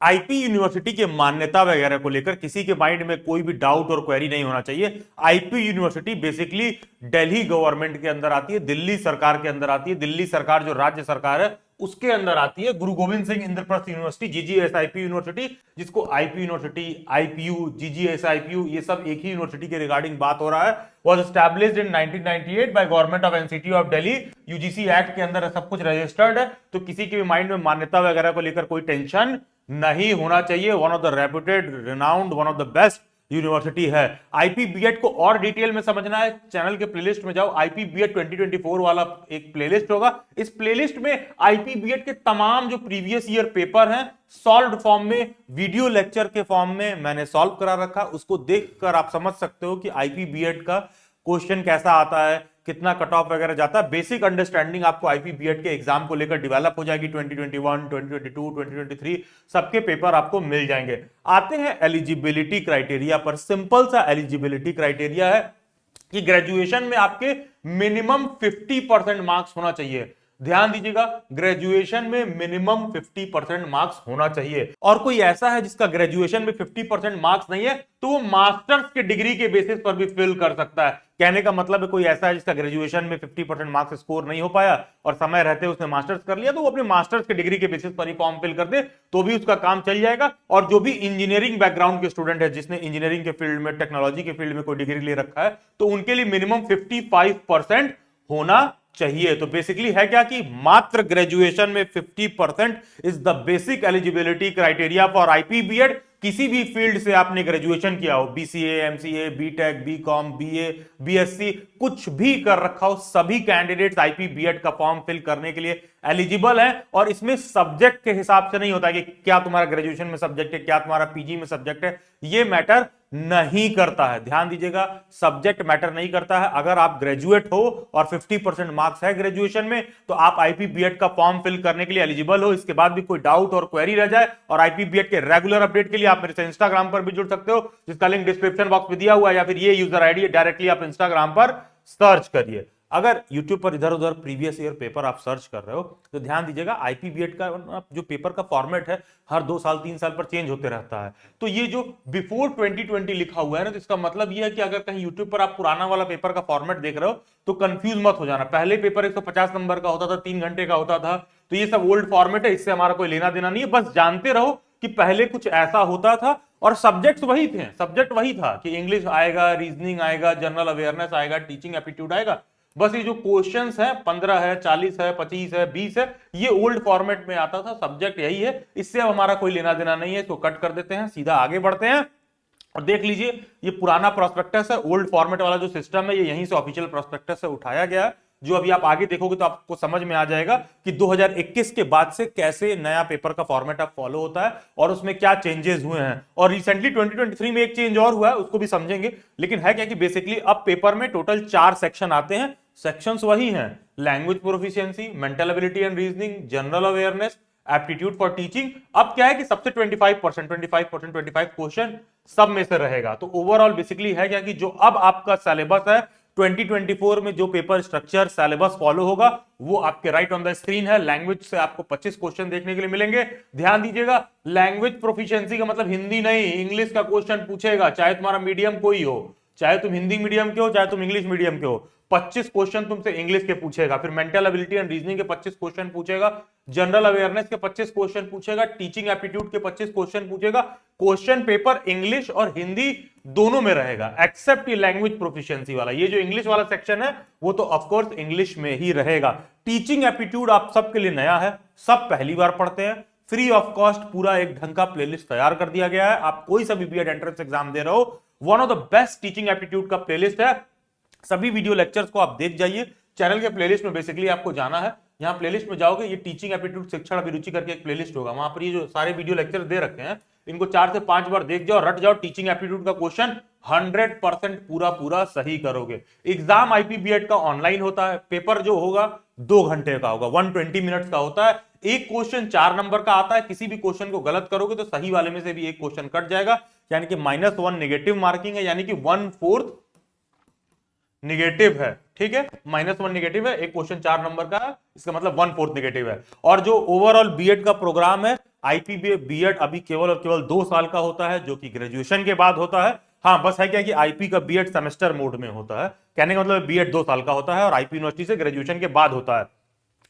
IP university के मान्यता वगैरह को लेकर किसी के माइंड में कोई भी डाउट और क्वेरी नहीं होना चाहिए। IP university basically Delhi government के अंदर आती है, दिल्ली सरकार के अंदर आती है। दिल्ली सरकार जो राज्य सरकार है उसके अंदर आती है। गुरु गोविंद सिंह इंद्रप्रस्थ यूनिवर्सिटी, जीजीएसआईपी यूनिवर्सिटी, जिसको आईपी यूनिवर्सिटी, आईपीयू, जीजीएसआईपीयू, ये सब एक ही यूनिवर्सिटी के रिगार्डिंग बात हो रहा है। Was established in 1998 by government of NCT of Delhi. UGC act के अंदर सब कुछ रजिस्टर्ड है, तो किसी के भी माइंड में मान्यता वगैरह को लेकर कोई टेंशन नहीं होना चाहिए। One of the reputed, renowned, one of the best university है। आईपी बीएड को और डिटेल में समझना है, चैनल के प्लेलिस्ट में जाओ, आईपी बीएड 2024 वाला एक प्लेलिस्ट होगा। इस प्लेलिस्ट में आईपी बीएड के तमाम जो प्रीवियस ईयर पेपर हैं सॉल्व्ड फॉर्म में, वीडियो लेक्चर के फॉर्म में मैंने सॉल्व करा रखा। उसको देखकर आप समझ सकते हो कि आईपी बीएड का क्वेश्चन कैसा आता है, कितना कट ऑफ वगैरह जाता है। बेसिक अंडरस्टैंडिंग आपको आईपी बीएड के एग्जाम को लेकर डेवलप हो जाएगी। 2021, 2022, 2023 सबके पेपर आपको मिल जाएंगे। आते हैं एलिजिबिलिटी क्राइटेरिया पर। सिंपल सा एलिजिबिलिटी क्राइटेरिया है कि ग्रेजुएशन में आपके मिनिमम 50% मार्क्स होना चाहिए। ध्यान दीजिएगा, ग्रेजुएशन में मिनिमम 50% मार्क्स होना चाहिए। और कोई ऐसा है जिसका ग्रेजुएशन में 50% मार्क्स नहीं है तो वो मास्टर्स के डिग्री के बेसिस पर भी फिल कर सकता है। कहने का मतलब है कोई ऐसा है जिसका ग्रेजुएशन में 50% मार्क्स स्कोर नहीं हो पाया और समय रहते उसने मास्टर्स कर लिया, तो वो अपने मास्टर्स के डिग्री के बेसिस पर ही फॉर्म फिल कर दे तो भी उसका काम चल जाएगा। और जो भी इंजीनियरिंग बैकग्राउंड के स्टूडेंट है, जिसने इंजीनियरिंग के फील्ड में, टेक्नोलॉजी के फील्ड में कोई डिग्री ले रखा है, तो उनके लिए मिनिमम 55% होना चाहिए। तो बेसिकली है क्या कि मात्र ग्रेजुएशन में 50% is the basic eligibility criteria for IP BEd. किसी भी फील्ड से आपने ग्रेजुएशन किया हो, BCA, MCA, BTech, BCom, BA, BSc, कुछ भी कर रखा हो, सभी कैंडिडेट्स आईपी बीएड का फॉर्म फिल करने के लिए एलिजिबल है। और इसमें सब्जेक्ट के हिसाब से नहीं होता कि क्या तुम्हारा ग्रेजुएशन में सब्जेक्ट है, क्या तुम्हारा पीजी में सब्जेक्ट है, ये मैटर नहीं करता है। ध्यान दीजिएगा, सब्जेक्ट मैटर नहीं करता है। अगर आप ग्रेजुएट हो और 50% मार्क्स है ग्रेजुएशन में तो आप आईपी बीएड का फॉर्म फिल करने के लिए एलिजिबल हो। इसके बाद भी कोई डाउट और क्वेरी रह जाए और आईपी बीएड के रेगुलर अपडेट के लिए आप मेरे से इंस्टाग्राम पर भी जुड़ सकते हो, जिसका लिंक डिस्क्रिप्शन बॉक्स में दिया हुआ है, या फिर ये यूजर आईडी है, डायरेक्टली आप इंस्टाग्राम पर सर्च करिए। अगर YouTube पर इधर उधर प्रीवियस ईयर पेपर आप सर्च कर रहे हो तो ध्यान दीजिएगा, आईपी बीएड का जो पेपर का फॉर्मेट है हर 2 साल 3 साल पर चेंज होते रहता है। तो ये जो बिफोर 2020 लिखा हुआ है ना, तो इसका मतलब ये है कि अगर कहीं YouTube पर आप पुराना वाला पेपर का फॉर्मेट देख रहे हो तो कंफ्यूज मत हो जाना। पहले पेपर 150 नंबर का होता था, 3 घंटे का होता था, तो ये सब ओल्ड फॉर्मेट है, इससे हमारा कोई लेना देना नहीं है। बस जानते रहो कि पहले कुछ ऐसा होता था और सब्जेक्ट्स वही थे। सब्जेक्ट वही था कि इंग्लिश आएगा, रीजनिंग आएगा, जनरल अवेयरनेस आएगा, टीचिंग एप्टीट्यूड आएगा। बस ये जो क्वेश्चंस है 15 है, 40 है, 25 है, 20 है, ये ओल्ड फॉर्मेट में आता था। सब्जेक्ट यही है, इससे अब हमारा कोई लेना देना नहीं है। इसको कट कर देते हैं, सीधा आगे बढ़ते हैं और देख लीजिए ये पुराना प्रोस्पेक्टस है। ओल्ड फॉर्मेट वाला जो सिस्टम है ये यहीं से ऑफिशियल प्रोस्पेक्टस से उठाया गया है, जो अभी आप आगे देखोगे तो आपको समझ में आ जाएगा कि 2021 के बाद से कैसे नया पेपर का फॉर्मेट अब फॉलो होता है और उसमें क्या चेंजेस हुए हैं। और रिसेंटली 2023 में एक चेंज और हुआ है, उसको भी समझेंगे। लेकिन है क्या कि बेसिकली अब पेपर में टोटल 4 सेक्शन आते हैं। सेक्शंस वही हैं, language proficiency, mental ability and reasoning, general awareness, aptitude for teaching. अब क्या है कि सबसे 25% क्वेश्चन सब में से रहेगा। तो ओवरऑल बेसिकली है क्या कि जो अब आपका सिलेबस है 2024 में, जो पेपर स्ट्रक्चर सिलेबस फॉलो होगा वो आपके राइट ऑन द स्क्रीन है। लैंग्वेज से आपको 25 क्वेश्चन देखने के लिए मिलेंगे। ध्यान दीजिएगा, लैंग्वेज प्रोफिशिएंसी का मतलब हिंदी नहीं, इंग्लिश का क्वेश्चन पूछेगा, चाहे तुम्हारा मीडियम कोई हो, चाहे तुम हिंदी मीडियम के हो, चाहे तुम इंग्लिश मीडियम के हो। 25 क्वेश्चन तुमसे इंग्लिश के पूछेगा, फिर मेंटल एबिलिटी एंड रीजनिंग के 25 क्वेश्चन पूछेगा, जनरल अवेयरनेस के 25 क्वेश्चन पूछेगा, टीचिंग एप्टीट्यूड के 25 क्वेश्चन पूछेगा। क्वेश्चन पेपर इंग्लिश और हिंदी दोनों में रहेगा, एक्सेप्ट ये लैंग्वेज प्रोफिशिएंसी वाला। ये जो इंग्लिश वाला सेक्शन है वो तो ऑफकोर्स इंग्लिश में ही रहेगा। टीचिंग एप्टीट्यूड आप सबके लिए नया है, सब पहली बार पढ़ते हैं। फ्री ऑफ कॉस्ट पूरा एक ढंग का प्लेलिस्ट तैयार कर दिया गया है। आप कोई सा भी बीएड एंट्रेंस एग्जाम दे रहे हो, one of the best teaching aptitude का प्लेलिस्ट है। सभी वीडियो लेक्चर्स को आप देख जाइए। चैनल के प्लेलिस्ट में बेसिकली आपको जाना है, यहाँ प्लेलिस्ट में जाओगे, ये टीचिंग एप्टीट्यूड शिक्षण अभिरुचि करके एक प्लेलिस्ट होगा, वहां पर ये जो सारे वीडियो लेक्चर दे रखे हैं इनको 4 से 5 बार देख जाओ, रट जाओ। टीचिंग एप्टीट्यूड का क्वेश्चन 100% पूरा सही करोगे। एग्जाम आईपी बीएड का ऑनलाइन होता है, पेपर जो होगा 2 घंटे का होगा, 120 मिनट्स का होता है। एक क्वेश्चन 4 नंबर का आता है, किसी भी क्वेश्चन को गलत करोगे तो सही वाले में से भी एक क्वेश्चन कट जाएगा, यानी कि -1 नेगेटिव मार्किंग है, यानी कि 1/4 निगेटिव है। ठीक है, -1 निगेटिव है, एक क्वेश्चन 4 नंबर का, इसका मतलब 1/4 निगेटिव है। और जो ओवरऑल बीएड का प्रोग्राम है आईपी बीएड अभी केवल और केवल 2 साल का होता है, जो कि ग्रेजुएशन के बाद होता है। हाँ, बस है क्या कि आईपी का बीएड सेमेस्टर मोड में होता है, कहने का मतलब बीएड 2 साल का होता है और आईपी यूनिवर्सिटी से ग्रेजुएशन के बाद होता है।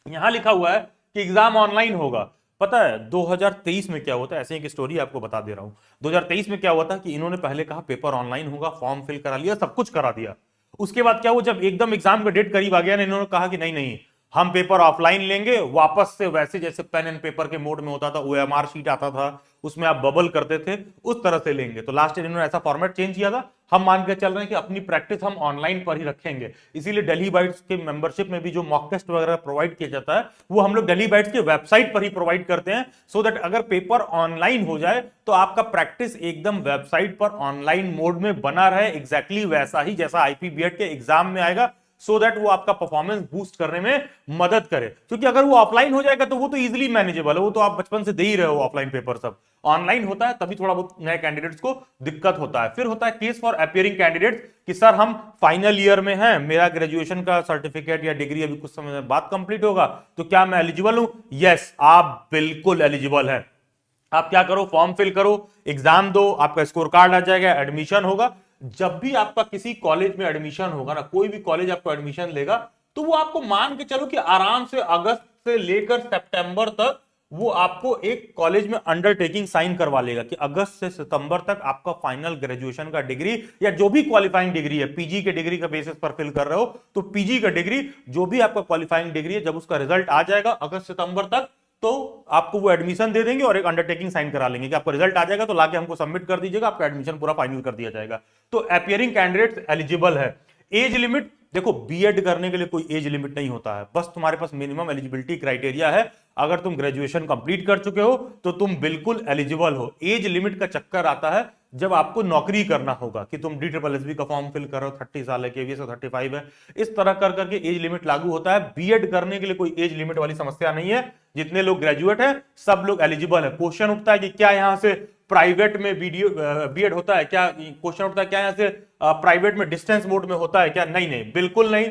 यहां लिखा हुआ है कि एग्जाम ऑनलाइन होगा। पता है 2023 में क्या होता है, ऐसे एक स्टोरी आपको बता दे रहा हूं। 2023 में क्या हुआ था कि इन्होंने पहले कहा पेपर ऑनलाइन होगा, फॉर्म फिल करा लिया, सब कुछ करा दिया। उसके बाद क्या हुआ, जब एकदम एग्जाम का डेट करीब आ गया ना, इन्होंने कहा कि नहीं नहीं, हम पेपर ऑफलाइन लेंगे, वापस से वैसे जैसे पेन एंड पेपर के मोड में होता था, ओएमआर शीट आता था उसमें आप बबल करते थे, उस तरह से लेंगे। तो लास्ट ईयर इन्होंने ऐसा फॉर्मेट चेंज किया था। हम मान के चल रहे हैं कि अपनी प्रैक्टिस हम ऑनलाइन पर ही रखेंगे, इसीलिए दिल्ली बाइट्स के मेंबरशिप में भी जो मॉक टेस्ट वगैरह प्रोवाइड किया जाता है वो हम लोग दिल्ली बाइट्स के वेबसाइट पर ही प्रोवाइड करते हैं, सो दैट अगर पेपर ऑनलाइन हो जाए तो आपका प्रैक्टिस एकदम वेबसाइट पर ऑनलाइन मोड में बना रहे, एग्जैक्टली वैसा ही जैसा आईपीबीएड के एग्जाम में आएगा, सो दैट वो आपका परफॉर्मेंस बूस्ट करने में मदद करे। क्योंकि अगर वो ऑफलाइन हो जाएगा तो वो तो इजीली मैनेजेबल है, वो तो आप बचपन से दे ही रहे हो ऑफलाइन पेपर। सब ऑनलाइन होता है तभी थोड़ा बहुत नए कैंडिडेट्स को दिक्कत होता है। फिर होता है केस फॉर अपीयरिंग कैंडिडेट्स कि सर हम फाइनल ईयर में हैं, मेरा ग्रेजुएशन का सर्टिफिकेट या डिग्री अभी कुछ समय बाद कंप्लीट होगा, तो क्या मैं एलिजिबल हूं? यस, आप बिल्कुल एलिजिबल है। आप क्या करो, फॉर्म फिल करो, एग्जाम दो, आपका स्कोर कार्ड आ जाएगा, एडमिशन होगा। जब भी आपका किसी कॉलेज में एडमिशन होगा ना, कोई भी कॉलेज आपको एडमिशन लेगा, तो वो आपको मान के चलो कि आराम से अगस्त से लेकर सितंबर तक वो आपको एक कॉलेज में अंडरटेकिंग साइन करवा लेगा कि अगस्त से सितंबर तक आपका फाइनल ग्रेजुएशन का डिग्री या जो भी क्वालिफाइंग डिग्री है, पीजी के डिग्री का बेसिस पर फिल कर रहे हो तो पीजी का डिग्री, जो भी आपका क्वालिफाइंग डिग्री है, जब उसका रिजल्ट आ जाएगा अगस्त सितंबर तक, तो आपको वो एडमिशन दे देंगे और एक अंडरटेकिंग साइन करा लेंगे कि आपका रिजल्ट आ जाएगा तो लाके हमको सबमिट कर दीजिएगा, आपका एडमिशन पूरा फाइनल कर दिया जाएगा। तो अपीयरिंग कैंडिडेट्स एलिजिबल है। एज लिमिट, देखो बीएड करने के लिए कोई एज लिमिट नहीं होता है, बस तुम्हारे पास मिनिमम एलिजिबिलिटी क्राइटेरिया है। अगर तुम ग्रेजुएशन कंप्लीट कर चुके हो तो तुम बिल्कुल एलिजिबल हो। एज लिमिट का चक्कर आता है जब आपको नौकरी करना होगा कि तुम DSSB का फॉर्म फिल करो, 30 साल है, केवीएस 35 है, इस तरह कर करके एज लिमिट लागू होता है। बीएड करने के लिए कोई एज लिमिट वाली समस्या नहीं है, जितने लोग ग्रेजुएट हैं सब लोग एलिजिबल है। क्वेश्चन उठता है कि क्या यहां से प्राइवेट में बीएड होता है क्या? क्वेश्चन उठता है क्या यहां से प्राइवेट में डिस्टेंस मोड में होता है क्या? नहीं नहीं, बिल्कुल नहीं।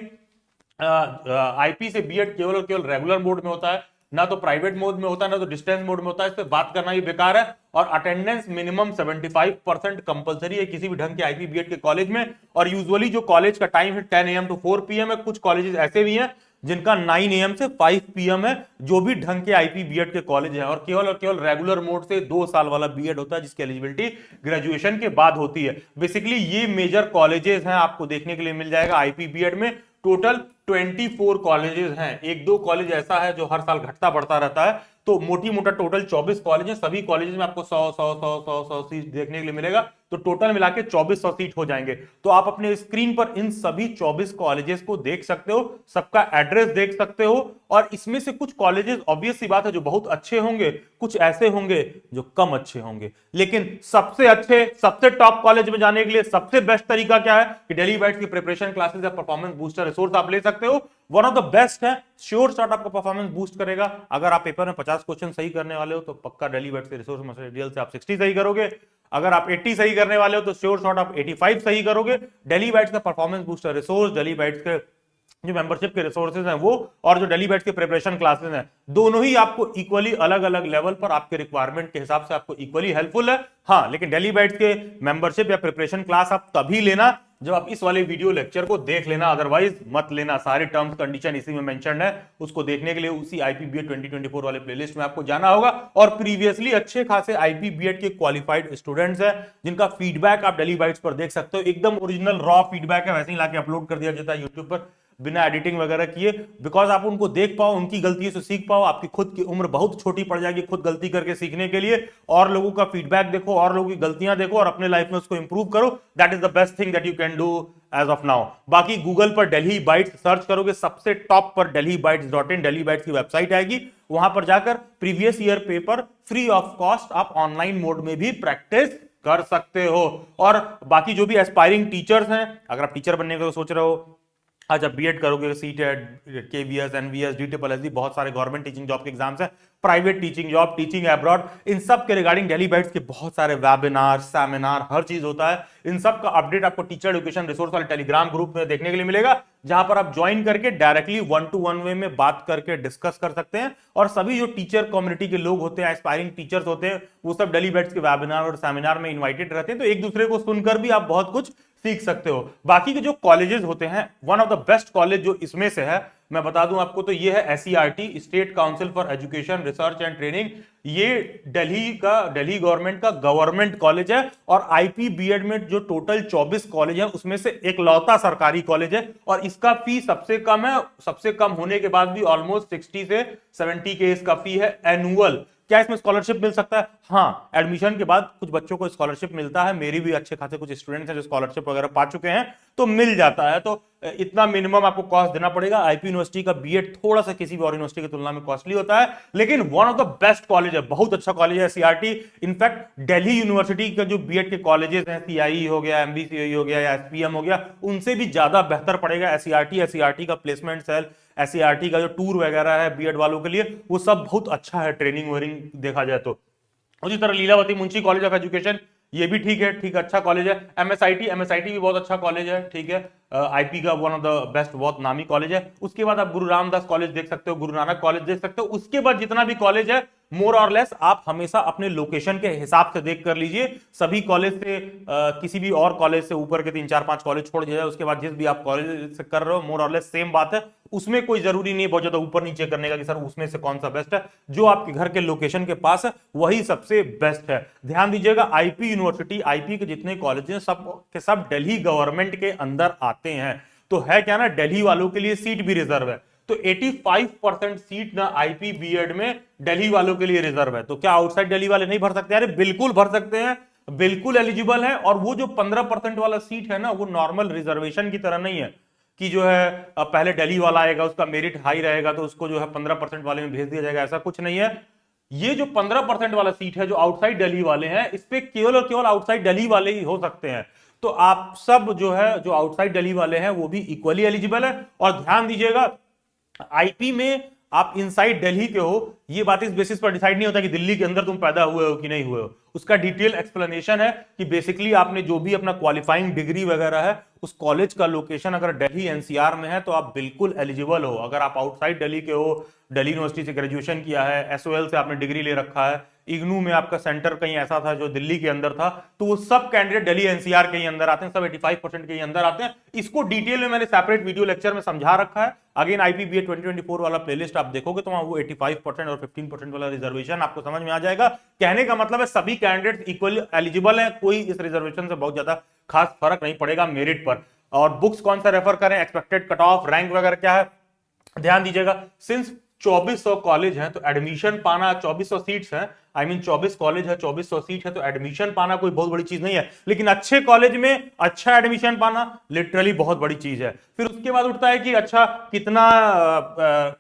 आईपी से बीएड केवल और केवल रेगुलर मोड में होता है, ना तो प्राइवेट मोड में होता है ना तो डिस्टेंस मोड में होता है। इस पे बात करना ही बेकार है। और अटेंडेंस मिनिमम 75% कंपलसरी है किसी भी ढंग के आईपी बीएड के कॉलेज में। और यूजुअली जो कॉलेज का टाइम है 10 AM to 4 PM है। कुछ कॉलेजेस ऐसे भी हैं जिनका 9 AM से 5 PM है, जो भी ढंग के आईपी बीएड के कॉलेज है। और केवल रेगुलर मोड से 2 साल वाला बीएड होता है, जिसकी एलिजिबिलिटी ग्रेजुएशन के बाद होती है। बेसिकली ये मेजर कॉलेजेस हैं, आपको देखने के लिए मिल जाएगा आईपी बीएड में। टोटल 24 कॉलेजेस हैं, एक दो कॉलेज ऐसा है जो हर साल घटता बढ़ता रहता है, तो मोटी मोटा टोटल 24 कॉलेज हैं। सभी कॉलेज में आपको 100 सीट देखने के लिए मिलेगा, तो टोटल मिला के 2400 सीट हो जाएंगे। तो आप अपने स्क्रीन पर इन सभी 24 कॉलेजेस को देख सकते हो, सबका एड्रेस देख सकते हो। और इसमें से कुछ कॉलेजेस ऑब्वियस सी बात है जो बहुत अच्छे होंगे, कुछ ऐसे होंगे जो कम अच्छे होंगे। लेकिन सबसे अच्छे, सबसे टॉप कॉलेज में जाने के लिए सबसे बेस्ट तरीका क्या है कि दिल्ली बाइट्स की प्रिपरेशन क्लासेस या परफॉर्मेंस बूस्टर रिसोर्स आप ले सकते हो। वन ऑफ द बेस्ट है, श्योर शॉट आपका परफॉर्मेंस बूस्ट करेगा। अगर आप पेपर में 50 क्वेश्चन सही करने वाले हो तो पक्का दिल्ली बाइट्स के रिसोर्स मटेरियल से आप 60 सही करोगे। अगर आप 80 सही करने वाले हो तो श्योर शॉट आप 85 सही करोगे। दिल्ली बाइट्स का performance booster resource, Delhi bytes के जो मेंबरशिप के रिसोर्सेज हैं वो, और जो दिल्ली बाइट्स के प्रिपरेशन क्लासेस हैं, दोनों ही आपको इक्वली अलग अलग लेवल पर आपके रिक्वायरमेंट के हिसाब से आपको इक्वली हेल्पफुल है। हाँ, लेकिन दिल्ली बाइट्स के मेंबरशिप या प्रिपरेशन क्लास आप तभी लेना जब आप इस वाले वीडियो लेक्चर को देख लेना, अदरवाइज मत लेना। सारे टर्म्स कंडीशन इसी में मेंशन्ड है, उसको देखने के लिए उसी आईपीबीएड 2024 वाले प्लेलिस्ट में आपको जाना होगा। और प्रीवियसली अच्छे खासे आईपीबीएड के क्वालिफाइड स्टूडेंट्स हैं जिनका फीडबैक आप दिल्ली बाइट्स पर देख सकते हो। एकदम ओरिजिनल रॉ फीडबैक है, वैसे ही लाके अपलोड कर दिया जाता है यूट्यूब पर बिना एडिटिंग वगैरह किए, बिकॉज आप उनको देख पाओ, उनकी गलती से सीख पाओ। आपकी खुद की उम्र बहुत छोटी पड़ जाएगी खुद गलती करके सीखने के लिए। और लोगों का फीडबैक देखो, और लोगों की गलतियां देखो और अपने लाइफ में उसको इंप्रूव करो। That is the best thing that you can do as of now. बाकी गूगल पर दिल्ली बाइट्स सर्च करोगे, सबसे टॉप पर delhibytes.in दिल्ली बाइट्स की वेबसाइट आएगी। वहां पर जाकर previous year paper free of cost आप ऑनलाइन मोड में भी प्रैक्टिस कर सकते हो। और बाकी जो भी एस्पायरिंग टीचर्स हैं, अगर आप टीचर बनने का सोच रहे हो, आज आप बीएड करोगे, सीटेट, केवीएस, एनवीएस, DSSB, बहुत सारे गवर्नमेंट टीचिंग जॉब के एग्जाम्स हैं, private teaching job, teaching abroad, इन सब के रिगार्डिंग दिल्ली बाइट्स के बहुत सारे वेबिनार, सेमिनार, हर चीज होता है। इन सब का अपडेट आपको टीचर एजुकेशन रिसोर्स वाले टेलीग्राम ग्रुप में देखने के लिए मिलेगा। जहां पर आप ज्वाइन करके डायरेक्टली 1-to-1 वे में बात करके डिस्कस कर सकते हैं। और सभी जो टीचर कम्युनिटी के लोग होते हैं, एस्पायरिंग टीचर्स होते हैं, वो सब डेली बैट्स के वेबिनार और सेमिनार में इन्वाइटेड रहते हैं। तो एक दूसरे को सुनकर भी आप बहुत कुछ सीख सकते हो। बाकी के जो कॉलेजेस होते हैं, one of the best college जो इसमें से है मैं बता दूं आपको, तो ये है SCRT, state council for education research and training. ये दिल्ली गवर्नमेंट का गवर्नमेंट कॉलेज है। और IP बीएड में जो टोटल 24 कॉलेज है उसमें से एक लौता सरकारी कॉलेज है। और इसका फी सबसे कम है, सबसे कम होने के बाद भी ऑलमोस्ट 60 से 70 के इसका फी है एनुअल। क्या इसमें स्कॉलरशिप मिल सकता है? हाँ, एडमिशन के बाद कुछ बच्चों को स्कॉलरशिप मिलता है। मेरी भी अच्छे खासे कुछ स्टूडेंट्स हैं जो स्कॉलरशिप वगैरह पा चुके हैं, तो मिल जाता है। तो इतना मिनिमम आपको कॉस्ट देना पड़ेगा। IP यूनिवर्सिटी का बीएड थोड़ा सा किसी भी और यूनिवर्सिटी की तुलना में कॉस्टली होता है, लेकिन one of the best college है, बहुत अच्छा कॉलेज है SCRT। इनफैक्ट दिल्ली यूनिवर्सिटी का जो बीएड के कॉलेजेस हैं, CIE हो गया, MBCI हो गया या SPM हो गया, उनसे भी ज्यादा बेहतर पड़ेगा SCRT का प्लेसमेंट सेल, SCRT का जो टूर वगैरह है बीएड वालों के लिए, वो सब बहुत अच्छा है, ट्रेनिंग वेनिंग देखा जाए तो। उसी तरह Lilavati Munshi college of education, ये भी ठीक है, ठीक अच्छा कॉलेज है। MSIT भी बहुत अच्छा कॉलेज है, ठीक है। IP का वन ऑफ द बेस्ट, बहुत नामी कॉलेज है। उसके बाद आप गुरु रामदास कॉलेज देख सकते हो, गुरु नानक कॉलेज देख सकते हो। उसके बाद जितना भी कॉलेज है मोर और लेस आप हमेशा अपने लोकेशन के हिसाब से देख कर लीजिए। सभी कॉलेज से किसी भी और कॉलेज से ऊपर के 3-4-5 कॉलेज छोड़ दिया जाए, उसके बाद जिस भी आप कॉलेज से कर रहे हो मोर और लेस सेम बात है। उसमें कोई जरूरी नहीं है बहुत ज्यादा ऊपर नीचे करने का कि सर उसमें से कौन सा बेस्ट है। जो आपके घर के लोकेशन के पास है वही सबसे बेस्ट है। ध्यान दीजिएगा, IP यूनिवर्सिटी, IP के जितने कॉलेज हैं सब के सब दिल्ली गवर्नमेंट के अंदर आते हैं। तो है क्या ना, दिल्ली वालों के लिए सीट भी रिजर्व है। तो 85% सीट ना IP बीएड में दिल्ली वालों के लिए रिजर्व है। तो क्या आउटसाइड दिल्ली वाले नहीं भर सकते? अरे बिल्कुल भर सकते हैं, बिल्कुल एलिजिबल है। और वो जो 15% वाला सीट है ना, वो नॉर्मल रिजर्वेशन की तरह नहीं है कि जो है पहले दिल्ली वाला आएगा, उसका मेरिट हाई रहेगा तो उसको जो है 15% वाले में भेज दिया जाएगा, ऐसा कुछ नहीं है। ये जो 15% वाला सीट है जो आउटसाइड दिल्ली वाले हैं, इस पे केवल और केवल आउटसाइड दिल्ली वाले ही हो सकते हैं। तो आप सब जो है जो आउटसाइड दिल्ली वाले हैं वो भी इक्वली एलिजिबल है। और ध्यान दीजिएगा, IP में आप इनसाइड दिल्ली के हो, ये बात इस बेसिस पर डिसाइड नहीं होता कि दिल्ली के अंदर तुम पैदा हुए हो कि नहीं हुए हो। उसका डिटेल एक्सप्लेनेशन है कि बेसिकली आपने जो भी अपना क्वालिफाइंग डिग्री वगैरह है, उस कॉलेज का लोकेशन अगर दिल्ली NCR में है तो आप बिल्कुल एलिजिबल हो। अगर आप आउटसाइड दिल्ली के हो, दिल्ली यूनिवर्सिटी से ग्रेजुएशन किया है, SOL से आपने डिग्री ले रखा है, इग्नू में आपका सेंटर कहीं ऐसा था जो दिल्ली के अंदर था, तो वो सब कैंडिडेट दिल्ली NCR के ही अंदर आते हैं, सब 85% के ही अंदर आते हैं। इसको डिटेल में मैंने सेपरेट वीडियो लेक्चर में समझा रखा है। अगेन IP BA 2024 वाला प्लेलिस्ट आप देखोगे तो वहां वो 85% और 15% वाला रिजर्वेशन आपको समझ में आ जाएगा। कहने का मतलब है सभी कैंडिडेट इक्वली एलिजिबल है, कोई इस रिजर्वेशन से बहुत ज्यादा खास फर्क नहीं पड़ेगा मेरिट पर। और बुक्स कौन सा रेफर करें, एक्सपेक्टेड कट ऑफ, रैंक वगैरह क्या है, ध्यान दीजिएगा। सिंस 2400 कॉलेज हैं तो एडमिशन पाना, 2400 सीट्स हैं, 24 कॉलेज है, 2400 सीट है, तो एडमिशन पाना कोई बहुत बड़ी चीज नहीं है। लेकिन अच्छे कॉलेज में अच्छा एडमिशन पाना लिटरली बहुत बड़ी चीज है। फिर उसके बाद उठता है कि अच्छा कितना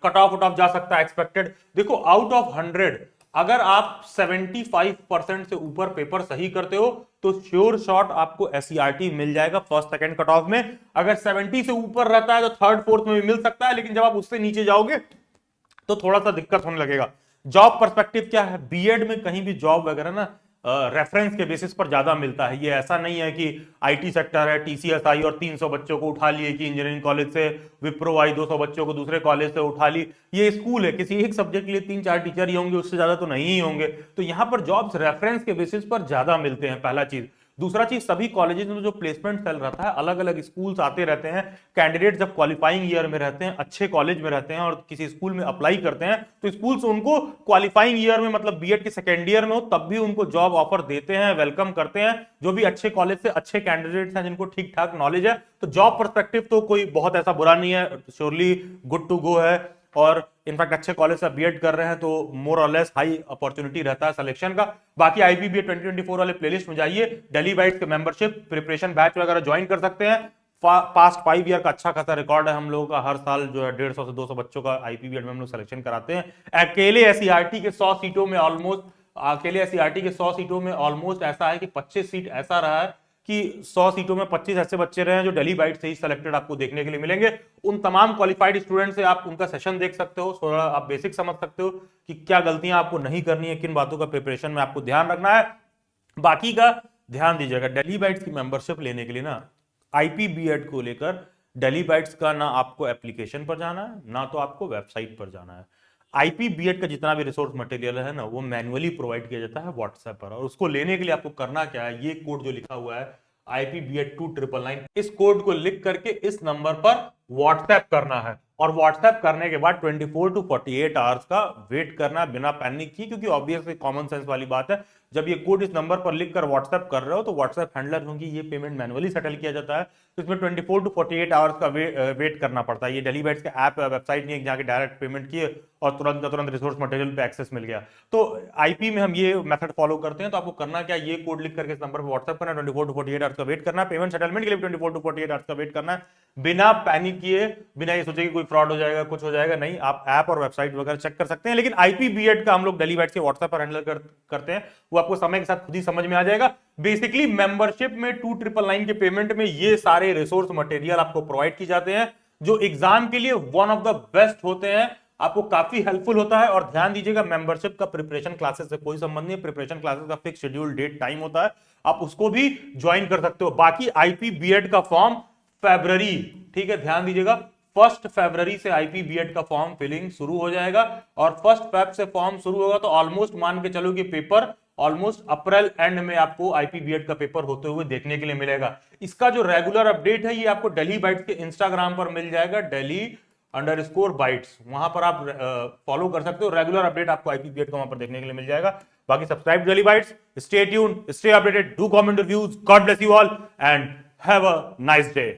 कट ऑफ जा सकता है एक्सपेक्टेड। देखो, आउट ऑफ 100 अगर आप 75% से ऊपर पेपर सही करते हो तो श्योर शॉट आपको SCRT मिल जाएगा फर्स्ट सेकंड कट ऑफ में। अगर 70 से ऊपर रहता है तो थर्ड फोर्थ में भी मिल सकता है, लेकिन जब आप उससे नीचे जाओगे तो थोड़ा सा दिक्कत होने लगेगा। जॉब पर्सपेक्टिव क्या है, बीएड में कहीं भी जॉब वगैरह ना रेफरेंस के बेसिस पर ज्यादा मिलता है। ये ऐसा नहीं है कि IT सेक्टर है, TCS आई और 300 बच्चों को उठा लिए, कि इंजीनियरिंग कॉलेज से विप्रो आई 200 बच्चों को दूसरे कॉलेज से उठा ली। ये स्कूल है, किसी एक सब्जेक्ट के लिए 3-4 टीचर ही होंगे, उससे ज्यादा तो नहीं ही होंगे। तो यहां पर जॉब्स रेफरेंस के बेसिस पर ज्यादा मिलते हैं, पहला चीज। दूसरा चीज, सभी कॉलेजेस में जो प्लेसमेंट सेल रहता है, अलग अलग स्कूल्स आते रहते हैं। कैंडिडेट जब क्वालिफाइंग ईयर में रहते हैं, अच्छे कॉलेज में रहते हैं और किसी स्कूल में अप्लाई करते हैं, तो स्कूल्स उनको क्वालिफाइंग ईयर में, मतलब बीएड के सेकेंड ईयर में हो, तब भी उनको जॉब ऑफर देते हैं, वेलकम करते हैं। जो भी अच्छे कॉलेज से अच्छे कैंडिडेट्स हैं जिनको ठीक ठाक नॉलेज है, तो जॉब पर्सपेक्टिव तो कोई बहुत ऐसा बुरा नहीं है, श्योरली गुड टू गो है। और इनफैक्ट अच्छे कॉलेज से बीएड कर रहे हैं तो मोर और लेस हाई अपॉर्चुनिटी रहता है सिलेक्शन का। बाकी IP BA 2024 वाले प्लेलिस्ट में जाइए, दिल्ली बाइट्स के मेंबरशिप प्रिपरेशन बैच वगैरह ज्वाइन कर सकते हैं। पास्ट 5 ईयर का अच्छा खासा रिकॉर्ड है हम लोगों का, हर साल जो है 150 से 200 बच्चों का IP BA में हम लोग सिलेक्शन कराते हैं। अकेले SCRT के 100 सीटों में ऑलमोस्ट ऐसा है कि 25 सीट ऐसा रहा है कि 100 सीटों में 25 ऐसे बच्चे रहे हैं जो दिल्ली बाइट से ही सिलेक्टेड आपको देखने के लिए मिलेंगे। उन तमाम क्वालिफाइड स्टूडेंट से आप उनका सेशन देख सकते हो, थोड़ा आप बेसिक समझ सकते हो कि क्या गलतियां आपको नहीं करनी है, किन बातों का प्रिपरेशन में आपको ध्यान रखना है। बाकी का ध्यान दीजिएगा। दिल्ली बाइट्स की मेंबरशिप लेने के लिए ना IP BA को लेकर डेली बाइट्स का ना आपको एप्लीकेशन पर जाना है, ना तो आपको वेबसाइट पर जाना है। आईपीबीएड का जितना भी रिसोर्स मटेरियल है ना, वो मैन्युअली प्रोवाइड किया जाता है व्हाट्सएप पर, और उसको लेने के लिए आपको करना क्या है, ये कोड जो लिखा हुआ है IPBED2999, इस कोड को लिख करके इस नंबर पर व्हाट्सएप करना है, और व्हाट्सएप करने के बाद 24 to 48 आवर्स का वेट करना बिना पैनिक किए, क्योंकि ऑब्वियसली कॉमन सेंस वाली बात है, जब ये कोड इस नंबर पर लिखकर व्हाट्सएप कर रहे हो तो व्हाट्सएप हैंडलर, क्योंकि ये पेमेंट मैनुअली सेटल किया जाता है, तो इसमें 24 to 48 आवर्स का वेट करना पड़ता है। ये डेली बाइट्स का ऐप वेबसाइट नहीं है जहाँ के डायरेक्ट पेमेंट किए और तुरंत रिसोर्स मटेरियल पे एक्सेस मिल गया। तो आईपी में हम ये मेथड फॉलो करते हैं। तो आपको करना क्या, ये कोड लिख करके इस नंबर पर व्हाट्सएप करना, 24 to 48 आवर्स का वेट करना है, पेमेंट सेटलमेंट के लिए 24 to 48 आवर्स का वेट करना है, बिना पैनिक किए, बिना ये सोचे कि कोई फ्रॉड हो जाएगा, कुछ हो जाएगा, नहीं, आप ऐप और वेबसाइट वगैरह चेक कर सकते हैं। लेकिन आईपीबीएड का हम लोग डेली बाइट्स के व्हाट्सएप पर हैंडल करते हैं, वो आपको समय के साथ खुद ही समझ में आ जाएगा। बेसिकली मेंबरशिप में 2999 के पेमेंट में ये सारे रिसोर्स मटेरियल आपको प्रोवाइड की जाते हैं, जो एग्जाम के लिए वन ऑफ द बेस्ट होते हैं, आपको काफी हेल्पफुल होता है। और ध्यान दीजिएगा, मेंबरशिप का प्रिपरेशन क्लासेस से कोई संबंध नहीं है, प्रिपरेशन क्लासेस का फिक्स शेड्यूल डेट टाइम होता है, आप उसको भी ज्वाइन कर सकते हो। बाकी आईपीबीएड का फॉर्म फरवरी, ठीक है, ध्यान दीजिएगा, 1 फरवरी से आईपीबीएड का फॉर्म फिलिंग शुरू हो जाएगा, और 1 फेब से फॉर्म शुरू होगा तो ऑलमोस्ट मान के चलो कि पेपर ऑलमोस्ट अप्रैल एंड में आपको आईपीबीएड का पेपर होते हुए देखने के लिए मिलेगा। इसका जो रेगुलर अपडेट है ये आपको डेली बाइट्स के इंस्टाग्राम पर मिल जाएगा, Delhi_Bytes, वहां पर आप फॉलो कर सकते हो, रेगुलर अपडेट आपको आईपीबीएड का वहां पर देखने के लिए मिल जाएगा। बाकी subscribe daily bytes, stay tuned, stay updated, do comment reviews, God bless you all and have a nice day.